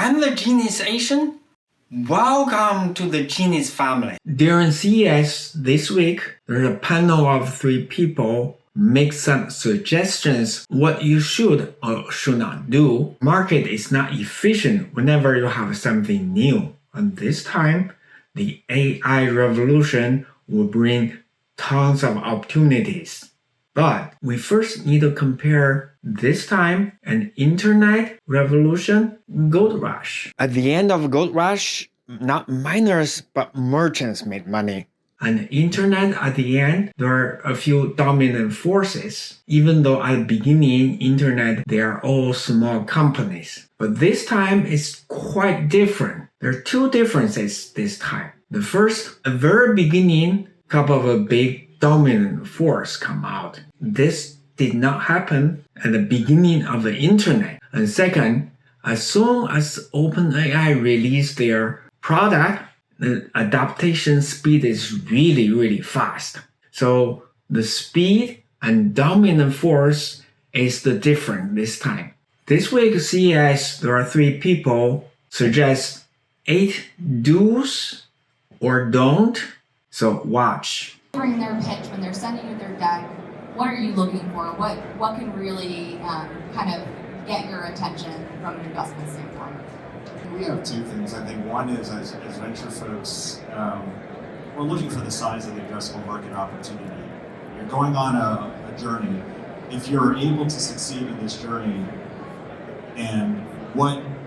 I'm the Genius Asian? Welcome to the Genius family. During CES this week, there's a panel of 3 people make some suggestions what you should or should not do. Market is not efficient whenever you have something new. And this time, the AI revolution will bring tons of opportunities. But we first need to compare this time an internet revolution, gold rush. At the end of gold rush, not miners but merchants made money. And internet at the end, there are a few dominant forces. Even though at the beginning, internet, they are all small companies. But this time is quite different. There are 2 differences this time. The first, at the very beginning, a couple of a big dominant force come out. This did not happen at the beginning of the internet. And second, as soon as OpenAI released their product, the adaptation speed is really fast. So the speed and dominant force is the difference this time. This week CES, there are 3 people suggest 8 do's or don't. So watch. During their pitch, when they're sending you their deck, what are you looking for? What can really kind of get your attention from an investment standpoint? We have 2 things. I think one is as venture folks, we're looking for the size of the addressable market opportunity. You're going on a journey. If you're able to succeed in this journey, and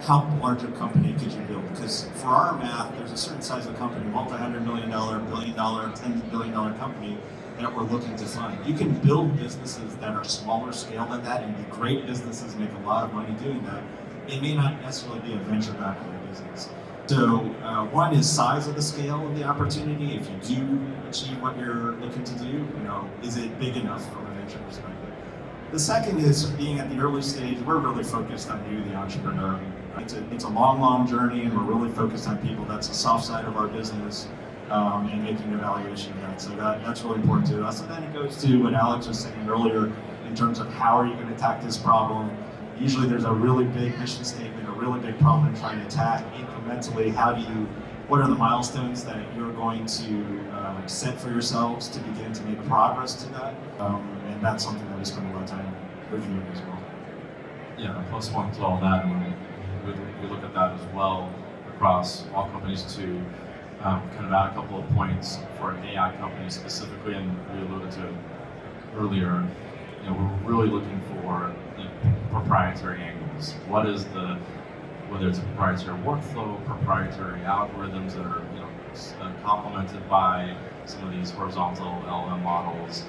how large a company could you build? Because for our math, there's a certain size of company, multi-$100 million, $billion, tens of $billion company that we're looking to find. You can build businesses that are smaller scale than that and be great businesses, make a lot of money doing that. It may not necessarily be a venture-backed business. So one is size of the scale of the opportunity. If you do achieve what you're looking to do, is it big enough from a venture perspective? The second is being at the early stage. We're really focused on you, the entrepreneur. It's a long journey, and we're really focused on people. That's the soft side of our business, and making evaluation of that. So that's really important to us. And then it goes to what Alex was saying earlier in terms of how are you going to attack this problem. Usually there's a really big mission statement, a really big problem you're trying to attack incrementally. What are the milestones that you're going to set for yourselves to begin to make progress to that? And that's something that we spend a lot of time reviewing as well. Yeah, plus one to all that, and we look at that as well across all companies to kind of add a couple of points for AI companies specifically, and we alluded to it earlier. We're really looking for proprietary angles. Whether it's a proprietary workflow, proprietary algorithms that are complemented by some of these horizontal LLM models,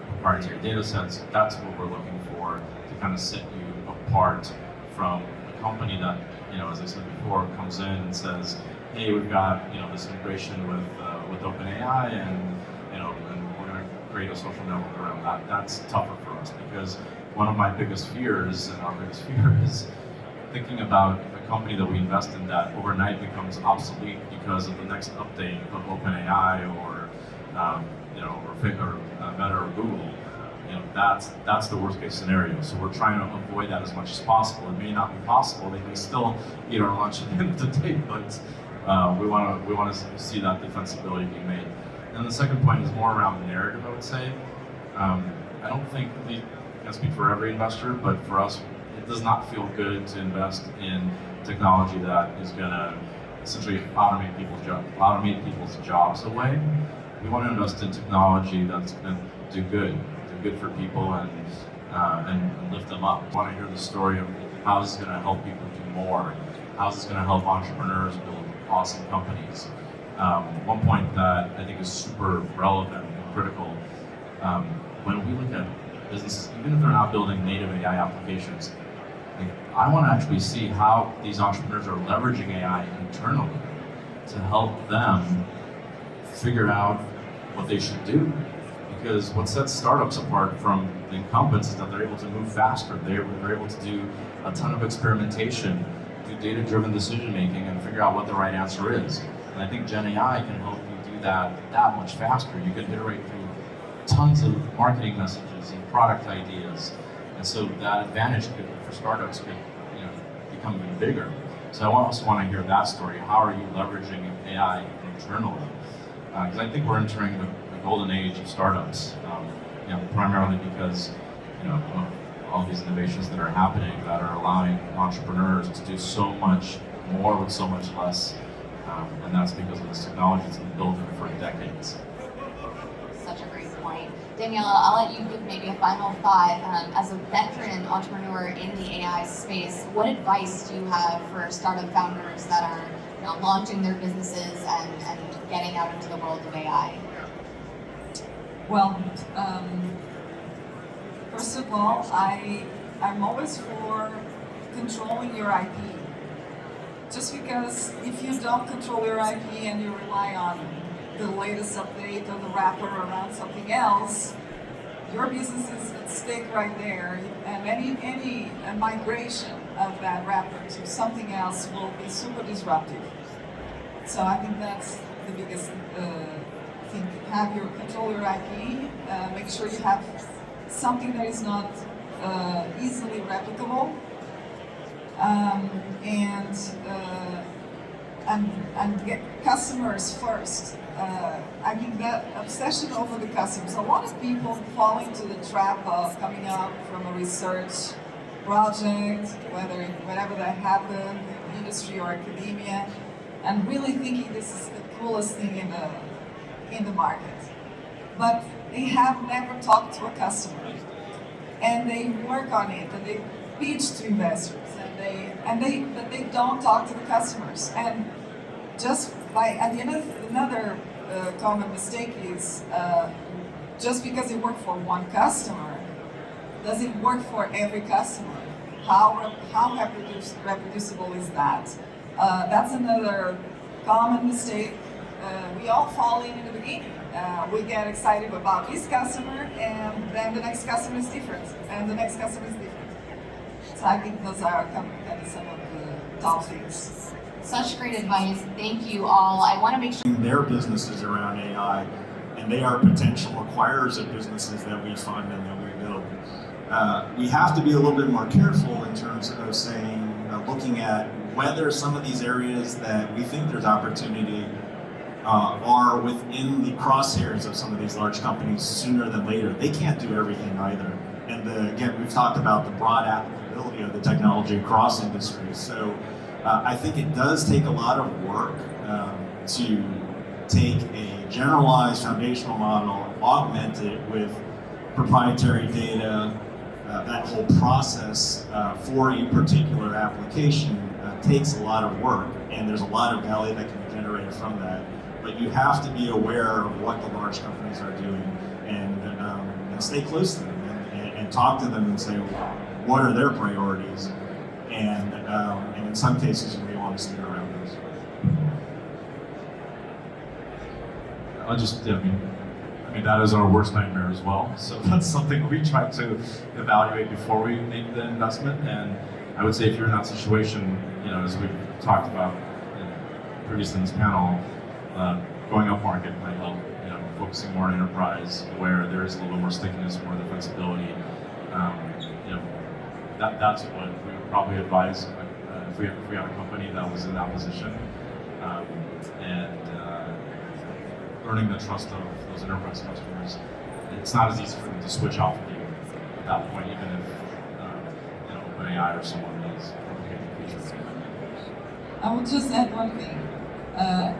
proprietary data sets. That's what we're looking for to kind of set you apart from a company that, as I said before, comes in and says, hey, we've got this integration with OpenAI, and we're going to create a social network around that. That's tougher for us because one of my biggest fears, and our biggest fear, is thinking about a company that we invest in that overnight becomes obsolete because of the next update of OpenAI or Meta or Google. That's the worst case scenario. So we're trying to avoid that as much as possible. It may not be possible. They may still eat our lunch at the end of the day, but we want to see that defensibility being made. And the second point is more around the narrative, I would say. I don't think I can speak for every investor, but for us, it does not feel good to invest in technology that is going to essentially automate people's jobs away. We want to invest in technology that's going to do good for people and lift them up. We want to hear the story of how this is going to help people do more, how this is going to help entrepreneurs build awesome companies. One point that I think is super relevant and critical, when we look at businesses, even if they're not building native AI applications, I want to actually see how these entrepreneurs are leveraging AI internally to help them figure out what they should do. Because what sets startups apart from the incumbents is that they're able to move faster. They're able to do a ton of experimentation, do data-driven decision making, and figure out what the right answer is. And I think Gen AI can help you do that much faster. You can iterate through tons of marketing messages and product ideas. And so that advantage for startups could become even bigger. So I also want to hear that story. How are you leveraging AI internally? Because I think we're entering the golden age of startups, primarily because of all these innovations that are happening that are allowing entrepreneurs to do so much more with so much less, and that's because of this technology that's been built for decades. Such a great point. Daniela, I'll let you give maybe a final thought. As a veteran entrepreneur in the AI space, what advice do you have for startup founders that are launching their businesses and getting out into the world of AI? Well, first of all, I'm always for controlling your IP. Just because if you don't control your IP and you rely on the latest update or the wrapper around something else, your business is at stake right there, and any migration of that wrapper to something else will be super disruptive. So I think that's the biggest thing. Control your IP, make sure you have something that is not easily replicable, and get customers first. I think that obsession over the customers. A lot of people fall into the trap of coming up from a research project, whatever that happened, in industry or academia, and really thinking this is the coolest thing in the market. But they have never talked to a customer, and they work on it, and they pitch to investors, but they don't talk to the customers. And just another common mistake is just because it worked for one customer, does it work for every customer? How reproducible is that? That's another common mistake. We all fall in the beginning. We get excited about this customer, and then the next customer is different, and the next customer is different. So I think those are kind of some of the top things. Such great advice. Thank you all. I want to make sure Their businesses around AI, and they are potential acquirers of businesses that we fund and that we build. We have to be a little bit more careful in terms of saying, looking at whether some of these areas that we think there's opportunity are within the crosshairs of some of these large companies sooner than later. They can't do everything either. And again, we've talked about the broad applicability of the technology across industries. So I think it does take a lot of work to take a generalized foundational model, augment it with proprietary data. That whole process for a particular application takes a lot of work, and there's a lot of value that can be generated from that. But you have to be aware of what the large companies are doing, and stay close to them, and talk to them and say, what are their priorities? And in some cases, you may want to steer around those. I mean, that is our worst nightmare as well. So that's something we try to evaluate before we make the investment. And I would say if you're in that situation, as we've talked about previously in this panel, going up market might help. Focusing more on enterprise, where there is a little more stickiness, more defensibility. That's what we would probably advise if we had a company that was in that position, and earning the trust of those enterprise customers. It's not as easy for them to switch off of you at that point, even if OpenAI or someone is replicating features. I would just add one thing.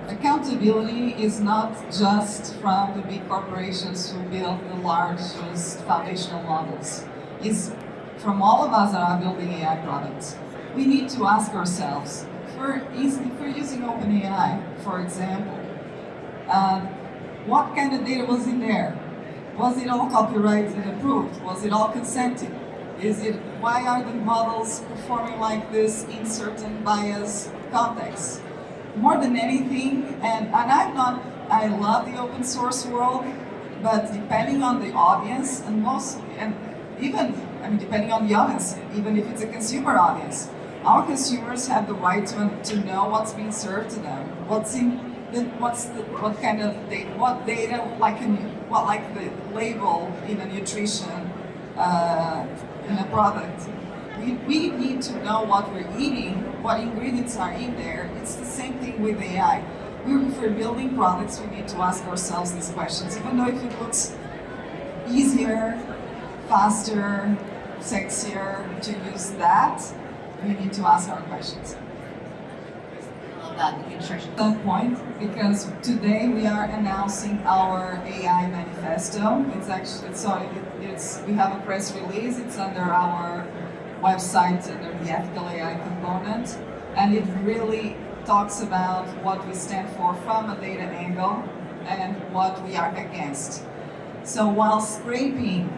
Accountability is not just from the big corporations who build the largest foundational models. It's from all of us that are building AI products. We need to ask ourselves, if we're using OpenAI, for example, what kind of data was in there? Was it all copyrighted and approved? Was it all consented? Why are the models performing like this in certain bias contexts? More than anything, and I love the open source world, but depending on the audience, depending on the audience, even if it's a consumer audience, our consumers have the right to know what's being served to them, what kind of data, what data, like the label in a nutrition in a product. We need to know what we're eating, what ingredients are in there. It's the same thing with AI. If we're building products, we need to ask ourselves these questions. Even though if it looks easier, faster, sexier to use that, we need to ask our questions. I love that, the instruction. That point, because today we are announcing our AI manifesto. We have a press release. It's under our website under the ethical AI component, and it really talks about what we stand for from a data angle and what we are against. So while scraping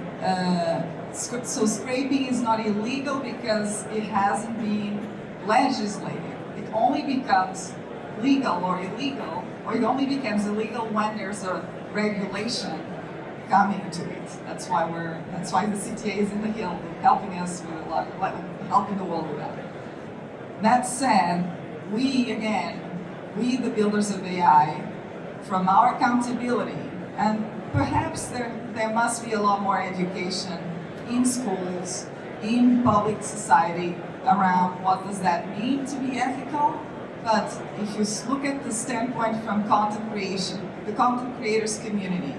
is not illegal because it hasn't been legislated. It only becomes legal or illegal, or it only becomes illegal when there's a regulation coming to it. That's why the CTA is in the hill, helping us with a lot, helping the world with that. That said, we the builders of AI, from our accountability, and perhaps there must be a lot more education in schools, in public society, around what does that mean to be ethical. But if you look at the standpoint from content creation, the content creators community,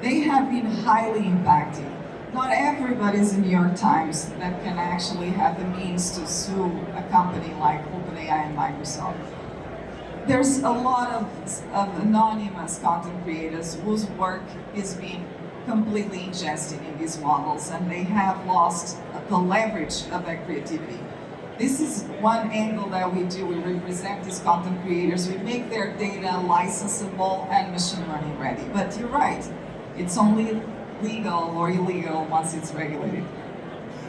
they have been highly impacted. Not everybody is in New York Times that can actually have the means to sue a company like OpenAI and Microsoft. There's a lot of anonymous content creators whose work is being completely ingested in these models, and they have lost the leverage of their creativity. This is one angle that we do. We represent these content creators. We make their data licensable and machine learning ready. But you're right, it's only legal or illegal once it's regulated.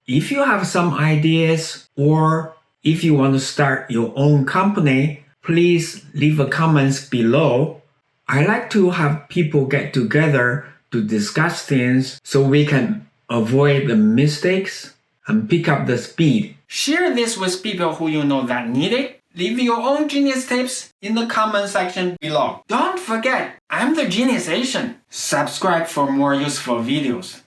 If you have some ideas or if you want to start your own company, please leave a comments below. I like to have people get together to discuss things so we can avoid the mistakes and pick up the speed. Share this with people who you know that need it. Leave your own genius tips in the comment section below. Don't forget, I'm the Genius Asian. Subscribe for more useful videos.